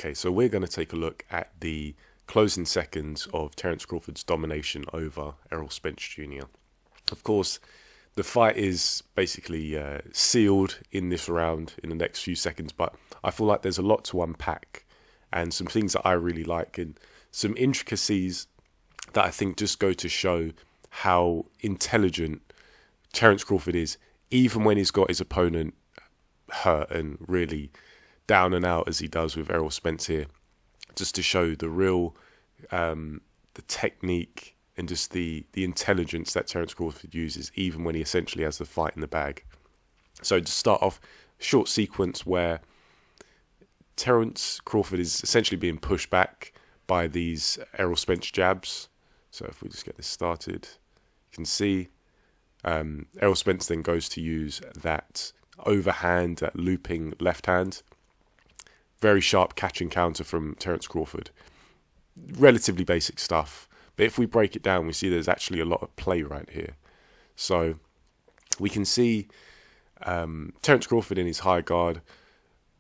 Okay, so we're going to take a look at the closing seconds of Terence Crawford's domination over Errol Spence Jr. Of course, the fight is basically sealed in this round in the next few seconds, but I feel like there's a lot to unpack and some things that I really like and some intricacies that I think just go to show how intelligent Terence Crawford is, even when he's got his opponent hurt and really down and out as he does with Errol Spence here, just to show the real, the technique and just the intelligence that Terence Crawford uses, even when he essentially has the fight in the bag. So to start off, short sequence where Terence Crawford is essentially being pushed back by these Errol Spence jabs. So if we just get this started, you can see Errol Spence then goes to use that overhand, that looping left hand. Very sharp catch and counter from Terence Crawford. Relatively basic stuff. But if we break it down, we see there's actually a lot of play right here. So we can see Terence Crawford in his high guard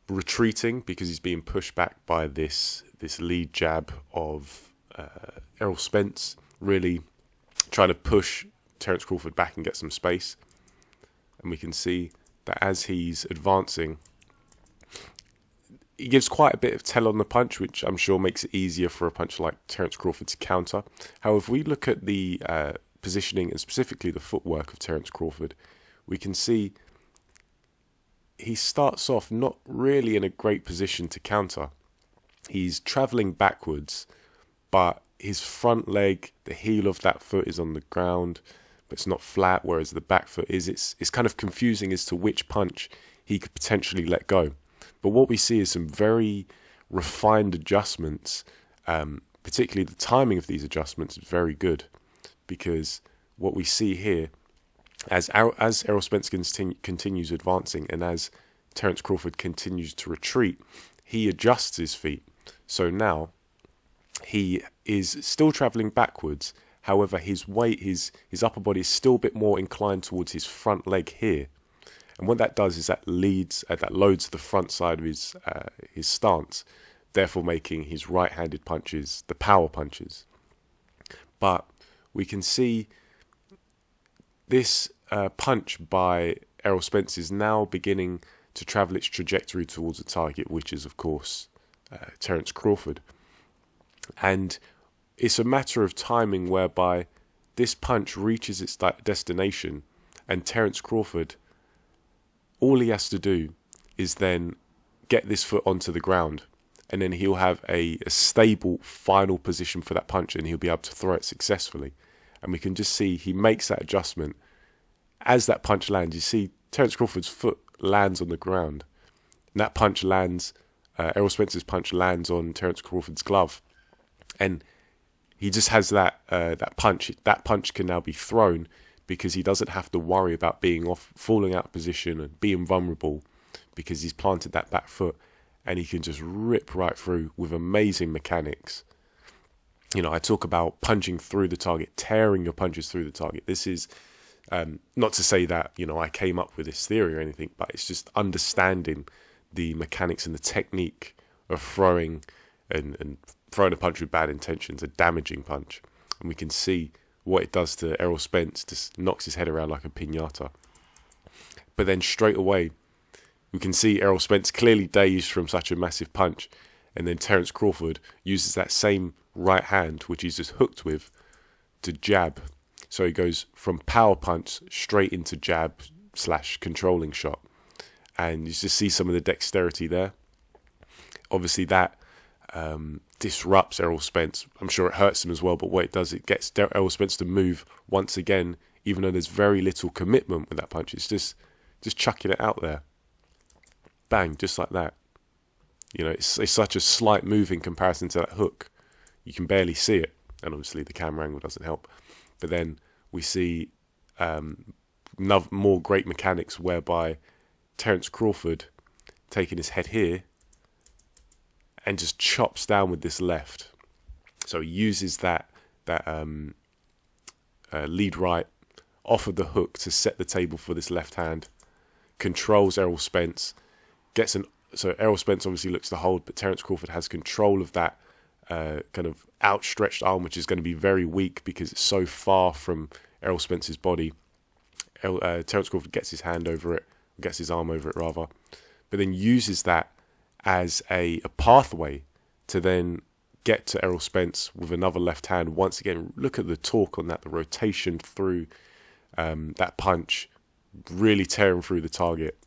retreating because he's being pushed back by this lead jab of Errol Spence, really trying to push Terence Crawford back and get some space. And we can see that as he's advancing, he gives quite a bit of tell on the punch, which I'm sure makes it easier for a puncher like Terence Crawford to counter. However, if we look at the positioning and specifically the footwork of Terence Crawford, we can see he starts off not really in a great position to counter. He's travelling backwards, but his front leg, the heel of that foot is on the ground, but it's not flat, whereas the back foot is. It's kind of confusing as to which punch he could potentially let go. But what we see is some very refined adjustments, particularly the timing of these adjustments is very good, because what we see here, as Errol Spence continues advancing and as Terence Crawford continues to retreat, he adjusts his feet. So now he is still travelling backwards. However, his weight, his upper body is still a bit more inclined towards his front leg here. And what that does is that loads the front side of his stance, therefore making his right-handed punches the power punches. But we can see this punch by Errol Spence is now beginning to travel its trajectory towards the target, which is, of course, Terence Crawford. And it's a matter of timing whereby this punch reaches its destination and Terence Crawford, all he has to do is then get this foot onto the ground, and then he'll have a stable final position for that punch and he'll be able to throw it successfully. And we can just see he makes that adjustment. As that punch lands, you see Terence Crawford's foot lands on the ground. And that punch lands, Errol Spence's punch lands on Terence Crawford's glove. And he just has that punch. That punch can now be thrown because he doesn't have to worry about being off, falling out of position and being vulnerable, because he's planted that back foot and he can just rip right through with amazing mechanics. You know, I talk about punching through the target, tearing your punches through the target. This is not to say that, you know, I came up with this theory or anything, but it's just understanding the mechanics and the technique of throwing and throwing a punch with bad intentions, a damaging punch. And we can see what it does to Errol Spence, just knocks his head around like a piñata. But then straight away, we can see Errol Spence clearly dazed from such a massive punch. And then Terence Crawford uses that same right hand, which he's just hooked with, to jab. So he goes from power punch straight into jab / controlling shot. And you just see some of the dexterity there. Obviously that disrupts Errol Spence. I'm sure it hurts him as well, but what it does, it gets Errol Spence to move once again, even though there's very little commitment with that punch. It's just chucking it out there. Bang, just like that. You know, it's such a slight move in comparison to that hook. You can barely see it, and obviously the camera angle doesn't help. But then we see more great mechanics whereby Terence Crawford taking his head here and just chops down with this left. So he uses that lead right off of the hook to set the table for this left hand, controls Errol Spence, gets So Errol Spence obviously looks to hold, but Terence Crawford has control of that kind of outstretched arm, which is going to be very weak because it's so far from Errol Spence's body. Terence Crawford gets his hand over it, gets his arm over it rather, but then uses that as a pathway to then get to Errol Spence with another left hand. Once again, look at the torque on that, the rotation through that punch, really tearing through the target.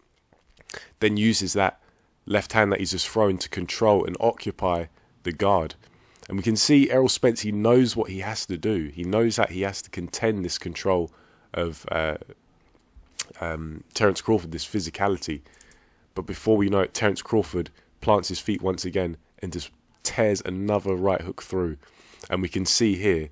Then uses that left hand that he's just thrown to control and occupy the guard. And we can see Errol Spence, he knows what he has to do. He knows that he has to contend this control of Terence Crawford, this physicality. But before we know it, Terence Crawford plants his feet once again and just tears another right hook through. And we can see here,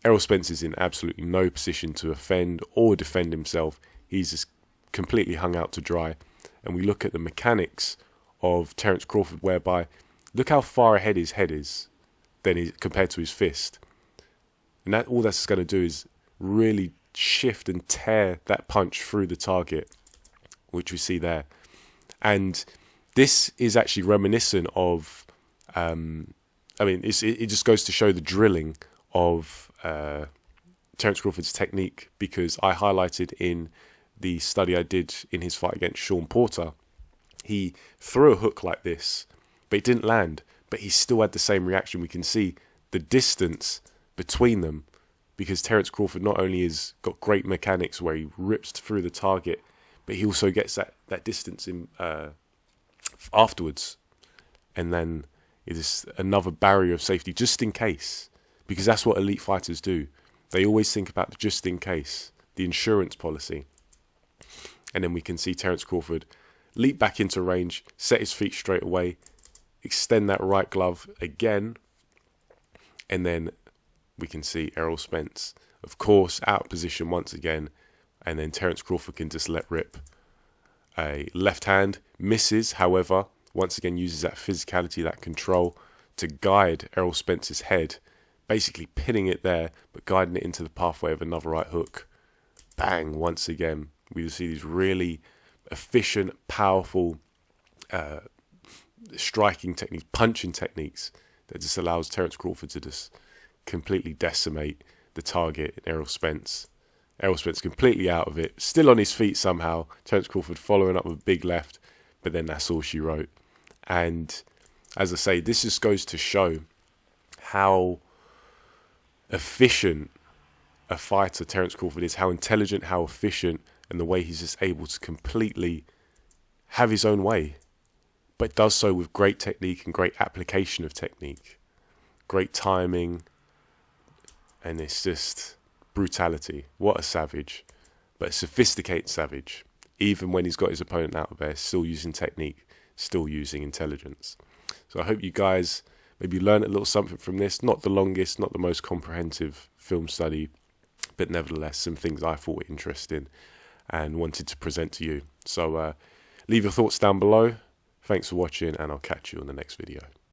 Errol Spence is in absolutely no position to offend or defend himself. He's just completely hung out to dry. And we look at the mechanics of Terence Crawford, whereby look how far ahead his head is compared to his fist. And that all that's going to do is really shift and tear that punch through the target, which we see there. And this is actually reminiscent of, it just goes to show the drilling of Terence Crawford's technique, because I highlighted in the study I did in his fight against Sean Porter, he threw a hook like this, but it didn't land, but he still had the same reaction. We can see the distance between them, because Terence Crawford not only has got great mechanics where he rips through the target, but he also gets that distance in afterwards. And then it is another barrier of safety just in case, because that's what elite fighters do. They always think about the just in case, the insurance policy. And then we can see Terence Crawford leap back into range, set his feet straight away, extend that right glove again, and then we can see Errol Spence, of course, out of position once again, and then Terence Crawford can just let rip. A left hand misses, however, once again uses that physicality, that control to guide Errol Spence's head, basically pinning it there, but guiding it into the pathway of another right hook. Bang, once again. We see these really efficient, powerful striking techniques, punching techniques that just allows Terence Crawford to just completely decimate the target in Errol Spence. Errol Spence completely out of it, still on his feet somehow. Terence Crawford following up with a big left, but then that's all she wrote. And as I say, this just goes to show how efficient a fighter Terence Crawford is, how intelligent, how efficient, and the way he's just able to completely have his own way, but does so with great technique and great application of technique, great timing, and it's just brutality. What a savage, but a sophisticated savage. Even when he's got his opponent out of there, still using technique, still using intelligence. So I hope you guys maybe learn a little something from this. Not the longest, not the most comprehensive film study, but nevertheless some things I thought were interesting and wanted to present to you. So leave your thoughts down below. Thanks for watching, and I'll catch you on the next video.